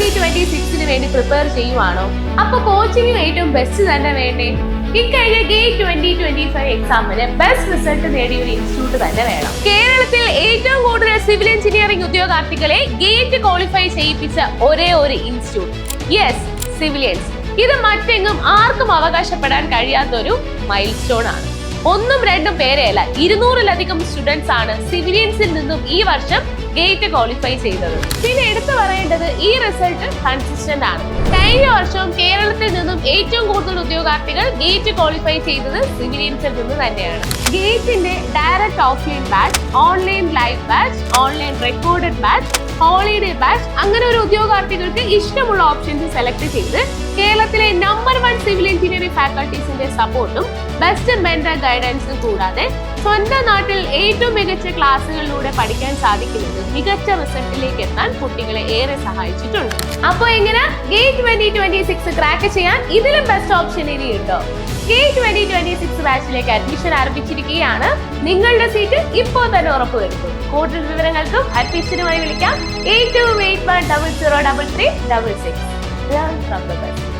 2026 വേണ്ടി പ്രിപ്പയർ ചെയ്യുവാണോ? അപ്പൊ കോച്ചിങ് ഏറ്റവും ബെസ്റ്റ് തന്നെ വേണ്ടേ? ഇക്കഴിഞ്ഞ ഗേറ്റ് 2025 എക്സാമിന് ബെസ്റ്റ് റിസൾട്ട് നേടിയ ഒരു ഇൻസ്റ്റിറ്റ്യൂട്ട് തന്നെ വേണം. കേരളത്തിൽ ഏറ്റവും കൂടുതൽ സിവിൽ എഞ്ചിനീയറിംഗ് ഉദ്യോഗാർത്ഥികളെ ഗേറ്റ് ക്വാളിഫൈ ചെയ്യിപ്പിച്ച ഒരേ ഒരു ഇൻസ്റ്റിറ്റ്യൂട്ട്, യെസ്, സിവിലിയൻസ്. ഇത് മറ്റെങ്ങും ആർക്കും അവകാശപ്പെടാൻ കഴിയാത്തൊരു മൈൽ സ്റ്റോൺ ആണ്. ഒന്നും രണ്ടും പേരെയല്ല, 200-ലധികം സ്റ്റുഡൻസ് ആണ് സിവിലിയൻസിൽ നിന്നും ഈ വർഷം ഗേറ്റ് ക്വാളിഫൈ ചെയ്തത്. പിന്നെ എടുത്തു പറയേണ്ടത് ഈ റിസൾട്ട് കൺസിസ്റ്റന്റ് ആണ്. കഴിഞ്ഞ വർഷവും കേരളത്തിൽ നിന്നും ഏറ്റവും കൂടുതൽ ഉദ്യോഗാർത്ഥികൾ ഗേറ്റ് ക്വാളിഫൈ ചെയ്തത് സിവിലിയൻസിൽ നിന്ന് തന്നെയാണ്. ഗേറ്റിന്റെ direct offline batch, online live batch, online recorded batch, holiday batch, അങ്ങനെ ഒരു ഉദ്യോഗാർത്ഥികൾക്ക് ഇഷ്ടമുള്ള ഓപ്ഷൻസ് സെലക്ട് ചെയ്ത് കേരളത്തിലെ നമ്പർ 1 സിവിൽ എഞ്ചിനീയറിംഗ് ഫാക്കൽറ്റീസിന്റെ സപ്പോർട്ടും ബെസ്റ്റ് മെന്റർ ഗൈഡൻസും കൂടാതെ സ്വന്തം നാട്ടിൽ ഏറ്റവും മികച്ച ക്ലാസ്സുകളിലൂടെ പഠിക്കാൻ സാധിക്കുന്നത് മികച്ച റിസൾട്ടിലേക്ക് എത്താൻ കുട്ടികളെ ഏറെ സഹായിച്ചിട്ടുണ്ട്. അപ്പോൾ എങ്ങനെ ഗേറ്റ് 2026 ക്രാക്ക് ചെയ്യാൻ ഇതിലും ബെസ്റ്റ് ഓപ്ഷൻ ഇനി ഉണ്ടോ? ഗേറ്റ് 2026 ബാച്ചിലേക്ക് അഡ്മിഷൻ ആരംഭിച്ചിരിക്കുകയാണ്. നിങ്ങളുടെ സീറ്റ് ഇപ്പോൾ തന്നെ ഉറപ്പുവരുത്തും. കൂടുതൽ വിവരങ്ങൾക്കും അഡ്മിഷനുമായി വിളിക്കാം 8281003366. Learn from the best.